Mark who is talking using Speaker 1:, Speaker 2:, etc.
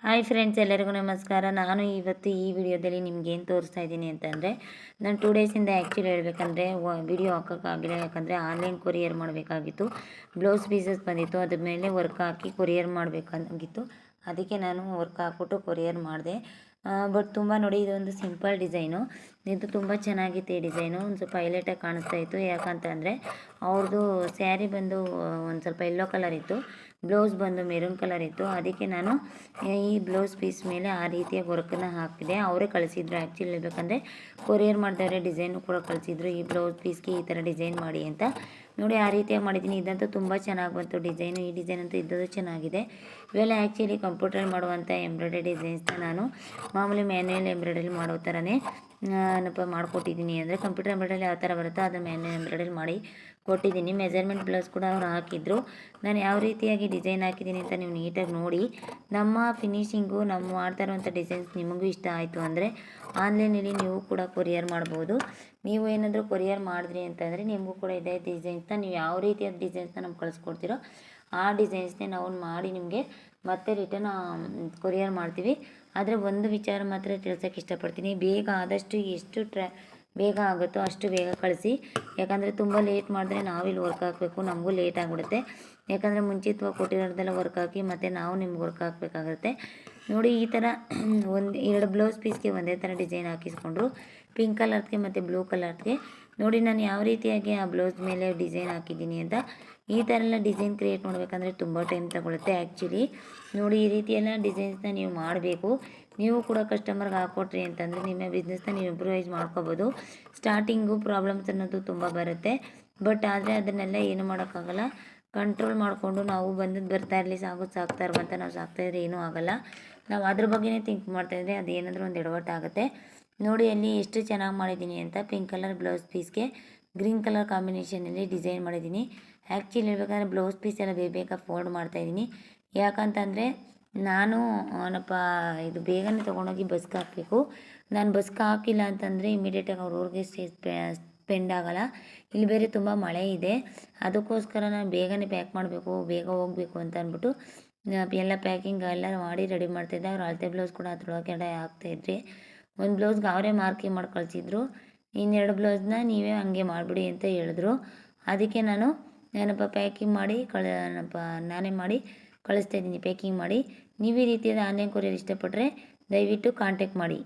Speaker 1: Hi friends, ಎಲ್ಲರಿಗೂ ನಮಸ್ಕಾರ. ನಾನು ಇವತ್ತು ಈ ವಿಡಿಯೋದಲ್ಲಿ ನಿಮ್ಗೆ ಏನು ತೋರಿಸ್ತಾ ಇದ್ದೀನಿ ಅಂತಂದರೆ, ನಾನು 2 ಡೇಸಿಂದ ಆ್ಯಕ್ಚುಲಿ ಹೇಳ್ಬೇಕಂದ್ರೆ ವಿಡಿಯೋ ಹಾಕೋಕ್ಕಾಗಲಿಲ್ಲ. ಯಾಕಂದರೆ ಆನ್ಲೈನ್ ಕೊರಿಯರ್ ಮಾಡಬೇಕಾಗಿತ್ತು. ಬ್ಲೌಸ್ ಪೀಸಸ್ ಬಂದಿತ್ತು, ಅದ್ರ ಮೇಲೆ ವರ್ಕ್ ಹಾಕಿ ಕೊರಿಯರ್ ಮಾಡಬೇಕಾಗಿತ್ತು. ಅದಕ್ಕೆ ನಾನು ವರ್ಕ್ ಹಾಕ್ಬಿಟ್ಟು ಕೊರಿಯರ್ ಮಾಡಿದೆ. ಬಟ್ ತುಂಬ ನೋಡಿ, ಇದೊಂದು ಸಿಂಪಲ್ ಡಿಸೈನು. ಇದು ತುಂಬ ಚೆನ್ನಾಗಿತ್ತು. ಈ ಡಿಸೈನು ಒಂದು ಸ್ವಲ್ಪ ಹೈಲೈಟಾಗಿ ಕಾಣಿಸ್ತಾ ಇತ್ತು. ಯಾಕಂತಂದರೆ ಅವ್ರದ್ದು ಸ್ಯಾರಿ ಬಂದು ಒಂದು ಸ್ವಲ್ಪ ಯೆಲ್ಲೋ ಕಲರ್ ಇತ್ತು, ಬ್ಲೌಸ್ ಬಂದು ಮೆರೂನ್ ಕಲರ್ ಇತ್ತು. ಅದಕ್ಕೆ ನಾನು ಈ ಬ್ಲೌಸ್ ಪೀಸ್ ಮೇಲೆ ಆ ರೀತಿಯ ವರ್ಕನ್ನು ಹಾಕಿದೆ. ಅವರೇ ಕಳಿಸಿದ್ರು. ಆ್ಯಕ್ಚುಲಿ ಹೇಳ್ಬೇಕಂದ್ರೆ ಕೊರಿಯರ್ ಮಾಡಿದವರೆ ಡಿಸೈನು ಕೂಡ ಕಳಿಸಿದ್ರು, ಈ ಬ್ಲೌಸ್ ಪೀಸ್ಗೆ ಈ ಥರ ಡಿಸೈನ್ ಮಾಡಿ ಅಂತ. ನೋಡಿ, ಆ ರೀತಿಯಾಗಿ ಮಾಡಿದ್ದೀನಿ. ಇದಂತೂ ತುಂಬ ಚೆನ್ನಾಗಿ ಬಂತು ಡಿಸೈನು. ಈ ಡಿಸೈನ್ ಅಂತೂ ಇದ್ದದ್ದು ಚೆನ್ನಾಗಿದೆ. ಇವೆಲ್ಲ ಆ್ಯಕ್ಚುಲಿ ಕಂಪ್ಯೂಟರ್ ಮಾಡುವಂಥ ಎಂಬ್ರಾಯ್ಡರಿ ಡಿಸೈನ್ಸ್ನ ನಾನು ಮಾಮೂಲಿ ಮ್ಯಾನ್ಯಲ್ ಎಂಬ್ರಾಯ್ಡರಿ ಮಾಡೋ ಥರನೇ ಮಾಡಿಕೊಟ್ಟಿದ್ದೀನಿ. ಅಂದರೆ ಕಂಪ್ಯೂಟರ್ ಎಂಬ್ರಾಯ್ಡರಿ ಯಾವ ಥರ ಬರುತ್ತೋ ಅದನ್ನು ಮ್ಯಾನ್ಯಲ್ ಎಂಬ್ರಾಯ್ಡರಿ ಮಾಡಿ ಕೊಟ್ಟಿದ್ದೀನಿ. ಮೆಜರ್ಮೆಂಟ್ ಬ್ಲೌಸ್ ಕೂಡ ಅವ್ರು ಹಾಕಿದ್ರು. ನಾನು ಯಾವ ರೀತಿಯಾಗಿ ಡಿಸೈನ್ ಹಾಕಿದ್ದೀನಿ ಅಂತ ನೀವು ನೀಟಾಗಿ ನೋಡಿ. ನಮ್ಮ ಫಿನಿಶಿಂಗು, ನಾವು ಮಾಡ್ತಾ ಇರುವಂಥ ಡಿಸೈನ್ಸ್ ನಿಮಗೂ ಇಷ್ಟ ಆಯಿತು ಅಂದರೆ ಆನ್ಲೈನಲ್ಲಿ ನೀವು ಕೂಡ ಕೊರಿಯರ್ ಮಾಡ್ಬೋದು. ನೀವು ಏನಾದರೂ ಕೊರಿಯರ್ ಮಾಡಿದ್ರಿ ಅಂತಂದರೆ ನಿಮಗೂ ಕೂಡ ಇದೇ ಡಿಸೈನ್ಸ್ನ, ನೀವು ಯಾವ ರೀತಿಯಾದ ಡಿಸೈನ್ಸ್ನ ನಮ್ಗೆ ಕಳಿಸ್ಕೊಡ್ತೀರೋ ಆ ಡಿಸೈನ್ಸ್ನೇ ನಾವು ಮಾಡಿ ನಿಮಗೆ ಮತ್ತೆ ರಿಟರ್ನ್ ಕೊರಿಯರ್ ಮಾಡ್ತೀವಿ. ಆದರೆ ಒಂದು ವಿಚಾರ ಮಾತ್ರ ತಿಳ್ಸೋಕ್ಕೆ ಇಷ್ಟಪಡ್ತೀನಿ, ಬೇಗ ಆದಷ್ಟು ಎಷ್ಟು ಬೇಗ ಆಗುತ್ತೋ ಅಷ್ಟು ಬೇಗ ಕಳಿಸಿ. ಯಾಕಂದರೆ ತುಂಬ ಲೇಟ್ ಮಾಡಿದ್ರೆ ನಾವಿಲ್ಲಿ ವರ್ಕ್ ಹಾಕಬೇಕು, ನಮಗೂ ಲೇಟ್ ಆಗಿಬಿಡುತ್ತೆ. ಯಾಕಂದರೆ ಮುಂಚಿತವಾಗಿ ಕೊಟ್ಟಿರೋದೆಲ್ಲ ವರ್ಕ್ ಹಾಕಿ ಮತ್ತು ನಾವು ನಿಮ್ಗೆ ವರ್ಕ್ ಹಾಕಬೇಕಾಗುತ್ತೆ. ನೋಡಿ, ಈ ಥರ 2 ಬ್ಲೌಸ್ ಪೀಸ್ಗೆ ಒಂದೇ ಥರ ಡಿಸೈನ್ ಹಾಕಿಸ್ಕೊಂಡ್ರು, ಪಿಂಕ್ ಕಲರ್ಗೆ ಮತ್ತು ಬ್ಲೂ ಕಲರ್ಗೆ. ನೋಡಿ, ನಾನು ಯಾವ ರೀತಿಯಾಗಿ ಆ ಬ್ಲೌಸ್ ಮೇಲೆ ಡಿಸೈನ್ ಹಾಕಿದ್ದೀನಿ ಅಂತ. ಈ ಥರ ಎಲ್ಲ ಡಿಸೈನ್ ಕ್ರಿಯೇಟ್ ಮಾಡಬೇಕಂದ್ರೆ ತುಂಬ ಟೈಮ್ ತಗೊಳುತ್ತೆ ಆ್ಯಕ್ಚುಲಿ. ನೋಡಿ, ಈ ರೀತಿಯೆಲ್ಲ ಡಿಸೈನ್ಸ್ನ ನೀವು ಮಾಡಬೇಕು. ನೀವು ಕೂಡ ಕಸ್ಟಮರ್ಗೆ ಹಾಕ್ಕೊಟ್ರಿ ಅಂತಂದರೆ ನಿಮ್ಮ ಬಿಸ್ನೆಸ್ನ ನೀವು ಇಂಪ್ರೂವೈಸ್ ಮಾಡ್ಕೋಬೋದು. ಸ್ಟಾರ್ಟಿಂಗು ಪ್ರಾಬ್ಲಮ್ಸ್ ಅನ್ನೋದು ತುಂಬ ಬರುತ್ತೆ, ಬಟ್ ಆದರೆ ಅದನ್ನೆಲ್ಲ ಏನು ಮಾಡೋಕ್ಕಾಗಲ್ಲ. ಕಂಟ್ರೋಲ್ ಮಾಡಿಕೊಂಡು ನಾವು ಬಂದದ್ದು ಬರ್ತಾ ಇರಲಿ, ಸಾಕ್ತಾ ಇರುವಂಥ ನಾವು ಸಾಕ್ತಾಯಿದ್ರೆ ಏನೂ ಆಗೋಲ್ಲ. ನಾವು ಅದ್ರ ಬಗ್ಗೆನೇ ಥಿಂಕ್ ಮಾಡ್ತಾಯಿದ್ರೆ ಅದು ಏನಾದರೂ ಒಂದು ಎಡವಟ್ಟಾಗುತ್ತೆ. ನೋಡಿ ಅಲ್ಲಿ ಎಷ್ಟು ಚೆನ್ನಾಗಿ ಮಾಡಿದ್ದೀನಿ ಅಂತ. ಪಿಂಕ್ ಕಲರ್ ಬ್ಲೌಸ್ ಪೀಸ್ಗೆ ಗ್ರೀನ್ ಕಲರ್ ಕಾಂಬಿನೇಷನಲ್ಲಿ ಡಿಸೈನ್ ಮಾಡಿದ್ದೀನಿ. ಆ್ಯಕ್ಚುಲಿ ಹೇಳ್ಬೇಕಂದ್ರೆ ಬ್ಲೌಸ್ ಪೀಸ್ ಎಲ್ಲ ಬೇಗ ಫೋಲ್ಡ್ ಮಾಡ್ತಾಯಿದ್ದೀನಿ. ಯಾಕಂತಂದರೆ ನಾನು ಇದು ಬೇಗನೆ ತೊಗೊಂಡೋಗಿ ಬಸ್ಗೆ ಹಾಕಬೇಕು. ನಾನು ಬಸ್ಗೆ ಹಾಕಿಲ್ಲ ಅಂತಂದರೆ ಇಮಿಡಿಯೇಟಾಗಿ ಅವ್ರ ಊರಿಗೆ ಸ್ಪೆಂಡ್ ಆಗೋಲ್ಲ. ಇಲ್ಲಿ ಬೇರೆ ತುಂಬ ಮಳೆ ಇದೆ, ಅದಕ್ಕೋಸ್ಕರ ನಾನು ಬೇಗನೆ ಪ್ಯಾಕ್ ಮಾಡಬೇಕು, ಬೇಗ ಹೋಗಬೇಕು ಅಂತ ಅಂದ್ಬಿಟ್ಟು ಎಲ್ಲ ಪ್ಯಾಕಿಂಗ್ ಎಲ್ಲ ಮಾಡಿ ರೆಡಿ ಮಾಡ್ತಾಯಿದ್ದೆ. ಅವ್ರು ಅಳತೆ ಬ್ಲೌಸ್ ಕೂಡ ಅದ್ರೊಳಗಡೆ ಹಾಕ್ತಾಯಿದ್ರಿ. ಒಂದು ಬ್ಲೌಸ್ಗೆ ಅವರೇ ಮಾರ್ಕಿಂಗ್ ಮಾಡಿ ಕಳಿಸಿದ್ರು, ಇನ್ನೆರಡು ಬ್ಲೌಸ್ನ ನೀವೇ ಹಂಗೆ ಮಾಡಿಬಿಡಿ ಅಂತ ಹೇಳಿದ್ರು. ಅದಕ್ಕೆ ನಾನು ಪ್ಯಾಕಿಂಗ್ ಮಾಡಿ ನಾನೇ ಮಾಡಿ ಕಳಿಸ್ತಾಯಿದ್ದೀನಿ. ಪ್ಯಾಕಿಂಗ್ ಮಾಡಿ ನೀವು ಈ ರೀತಿಯಾದ ಆನ್ಲೈನ್ ಕೊರಿಯರ್ ಇಷ್ಟಪಟ್ಟರೆ ದಯವಿಟ್ಟು ಕಾಂಟ್ಯಾಕ್ಟ್ ಮಾಡಿ.